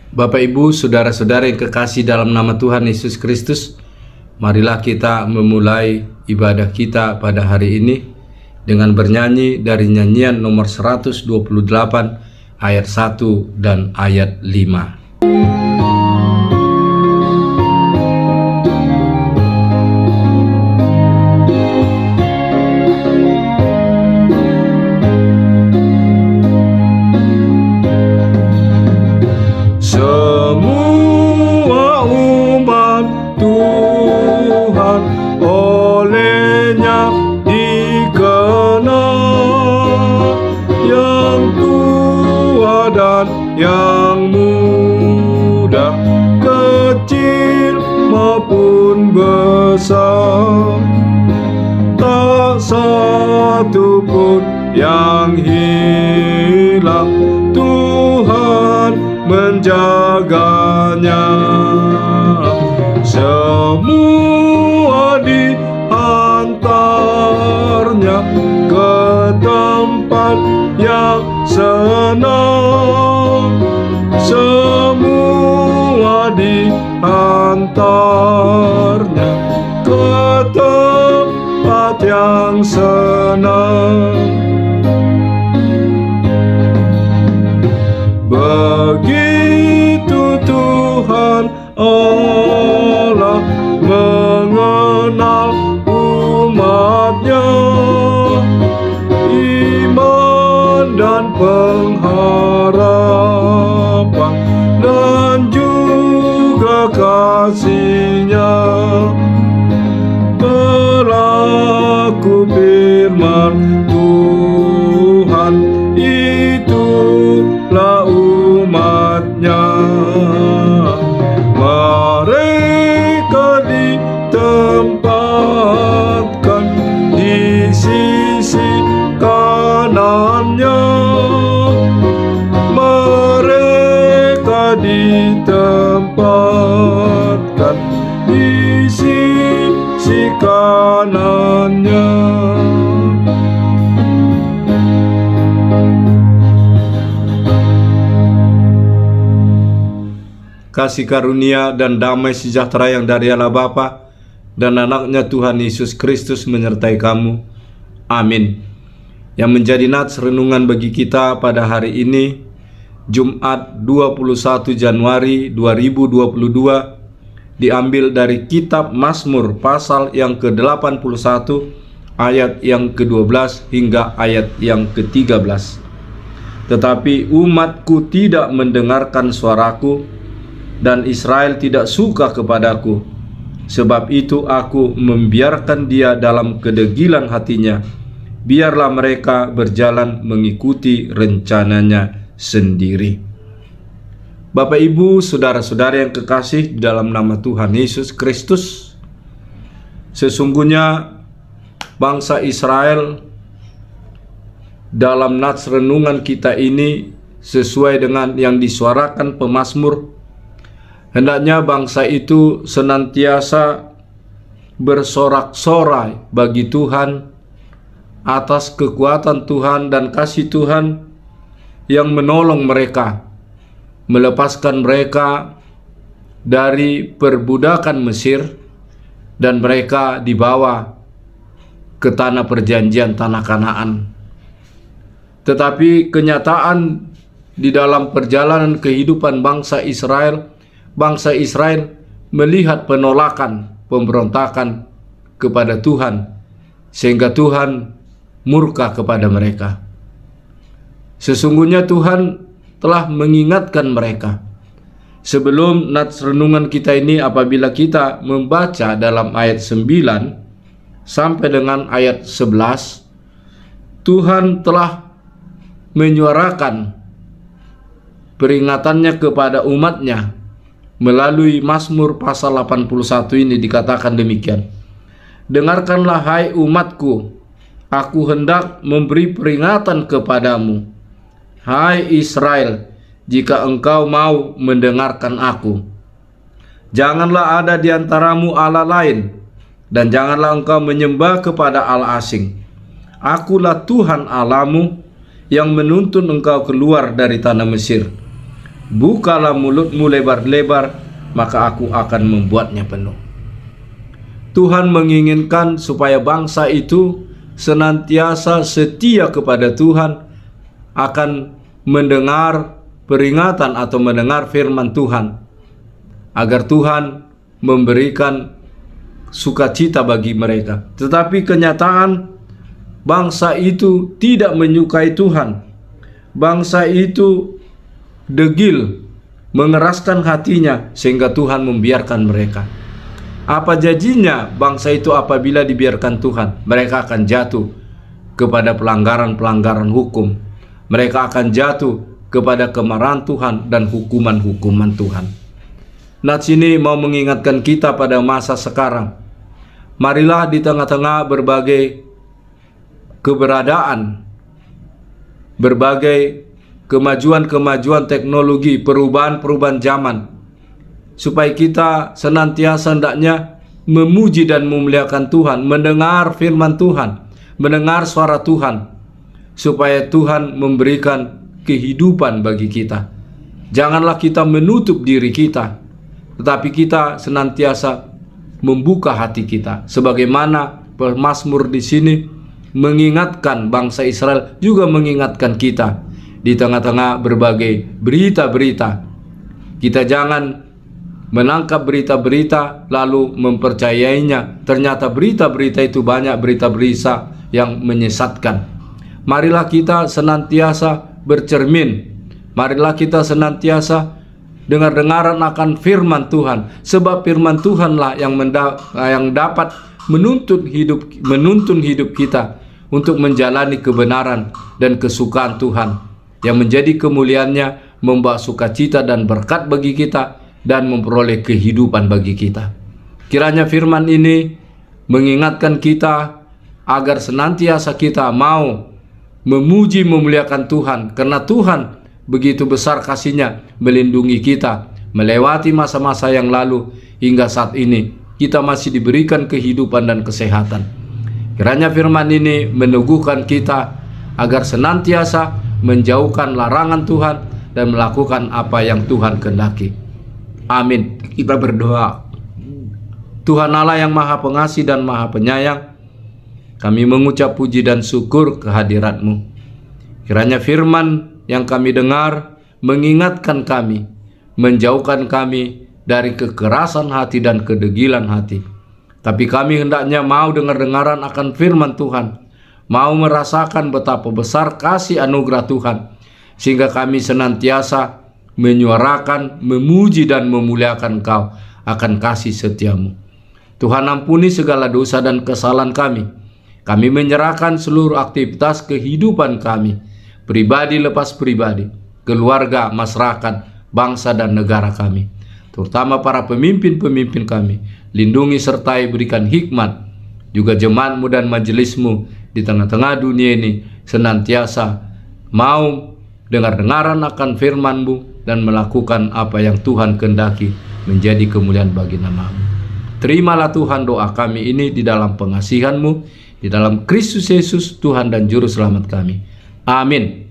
Bapak, Ibu, saudara-saudara yang kekasih dalam nama Tuhan Yesus Kristus, marilah kita memulai ibadah kita pada hari ini dengan bernyanyi dari nyanyian nomor 128 ayat 1 dan ayat 5. Yang muda, kecil maupun besar, tak satu pun yang hilang, Tuhan menjaganya. Semua diantarnya ke tempat yang senang, semua diantarnya ke tempat yang senang. Begitu Tuhan Allah mengenal umatnya, iman dan pengharapan dan juga kasih-Nya, pelaku firman Tuhan, itulah umat-Nya. Mereka ditempatkan di sisi kanannya, mereka ditempatkan di sisi kanannya. Kasih karunia dan damai sejahtera yang dari Allah Bapa dan anaknya Tuhan Yesus Kristus menyertai kamu. Amin. Yang menjadi nats renungan bagi kita pada hari ini, Jumat 21 Januari 2022, diambil dari kitab Mazmur pasal yang ke-81 ayat yang ke-12 hingga ayat yang ke-13. Tetapi umatku tidak mendengarkan suaraku, dan Israel tidak suka kepadaku. Sebab itu aku membiarkan dia dalam kedegilan hatinya. Biarlah mereka berjalan mengikuti rencananya sendiri. Bapak, Ibu, saudara-saudara yang kekasih dalam nama Tuhan Yesus Kristus, sesungguhnya bangsa Israel dalam nats renungan kita ini sesuai dengan yang disuarakan pemazmur, hendaknya bangsa itu senantiasa bersorak-sorai bagi Tuhan atas kekuatan Tuhan dan kasih Tuhan yang menolong mereka, melepaskan mereka dari perbudakan Mesir, dan mereka dibawa ke tanah perjanjian, tanah Kanaan. Tetapi kenyataan di dalam perjalanan kehidupan bangsa Israel melihat penolakan, pemberontakan kepada Tuhan, sehingga Tuhan murka kepada mereka. Sesungguhnya Tuhan telah mengingatkan mereka. Sebelum nats renungan kita ini, apabila kita membaca dalam ayat 9 sampai dengan ayat 11, Tuhan telah menyuarakan peringatannya kepada umatnya. Melalui Mazmur pasal 81 ini dikatakan demikian. Dengarkanlah hai umatku, aku hendak memberi peringatan kepadamu. Hai Israel, jika engkau mau mendengarkan aku. Janganlah ada di antaramu Allah lain, dan janganlah engkau menyembah kepada Allah asing. Akulah Tuhan Allahmu yang menuntun engkau keluar dari tanah Mesir. bukalah mulutmu lebar-lebar, maka aku akan membuatnya penuh. Tuhan menginginkan supaya bangsa itu senantiasa setia kepada Tuhan, akan mendengar peringatan atau mendengar firman Tuhan, agar Tuhan memberikan sukacita bagi mereka. Tetapi kenyataan bangsa itu tidak menyukai Tuhan. Bangsa itu degil, mengeraskan hatinya, sehingga Tuhan membiarkan mereka. Apa janjinya bangsa itu apabila dibiarkan Tuhan? Mereka akan jatuh kepada pelanggaran-pelanggaran hukum. Mereka akan jatuh kepada kemarahan Tuhan dan hukuman-hukuman Tuhan. Nats ini mau mengingatkan kita pada masa sekarang. Marilah di tengah-tengah berbagai keberadaan, berbagai kemajuan-kemajuan teknologi, perubahan-perubahan zaman, supaya kita senantiasa hendaknya memuji dan memuliakan Tuhan, mendengar firman Tuhan, mendengar suara Tuhan, supaya Tuhan memberikan kehidupan bagi kita. Janganlah kita menutup diri kita, tetapi kita senantiasa membuka hati kita, sebagaimana pemazmur di sini mengingatkan bangsa Israel, juga mengingatkan kita di tengah-tengah berbagai berita-berita. Kita jangan menangkap berita-berita lalu mempercayainya. Ternyata berita-berita itu banyak berita-berita yang menyesatkan. Marilah kita senantiasa bercermin. Marilah kita senantiasa dengar-dengaran akan firman Tuhan, sebab firman Tuhanlah yang dapat menuntun hidup kita untuk menjalani kebenaran dan kesukaan Tuhan, yang menjadi kemuliaannya, membawa sukacita dan berkat bagi kita, dan memperoleh kehidupan bagi kita. Kiranya firman ini mengingatkan kita agar senantiasa kita mau memuji memuliakan Tuhan, karena Tuhan begitu besar kasih-Nya melindungi kita melewati masa-masa yang lalu hingga saat ini kita masih diberikan kehidupan dan kesehatan. Kiranya firman ini meneguhkan kita agar senantiasa menjauhkan larangan Tuhan dan melakukan apa yang Tuhan kehendaki. Amin. Kita berdoa. Tuhan Allah yang Maha Pengasih dan Maha Penyayang, kami mengucap puji dan syukur kehadirat-Mu. Kiranya firman yang kami dengar mengingatkan kami, menjauhkan kami dari kekerasan hati dan kedegilan hati. Tapi kami hendaknya mau dengar-dengaran akan firman Tuhan, mau merasakan betapa besar kasih anugerah Tuhan, sehingga kami senantiasa menyuarakan, memuji dan memuliakan Engkau akan kasih setia-Mu. Tuhan, ampuni segala dosa dan kesalahan kami. Kami menyerahkan seluruh aktivitas kehidupan kami, pribadi lepas pribadi, keluarga, masyarakat, bangsa dan negara kami, terutama para pemimpin-pemimpin kami. Lindungi sertai berikan hikmat, juga jemaat-Mu dan majelis-Mu di tengah-tengah dunia ini senantiasa mau dengar-dengaran akan firman-Mu dan melakukan apa yang Tuhan kehendaki menjadi kemuliaan bagi nama-Mu. Terimalah Tuhan doa kami ini di dalam pengasihan-Mu, di dalam Kristus Yesus Tuhan dan Juru Selamat kami. Amin.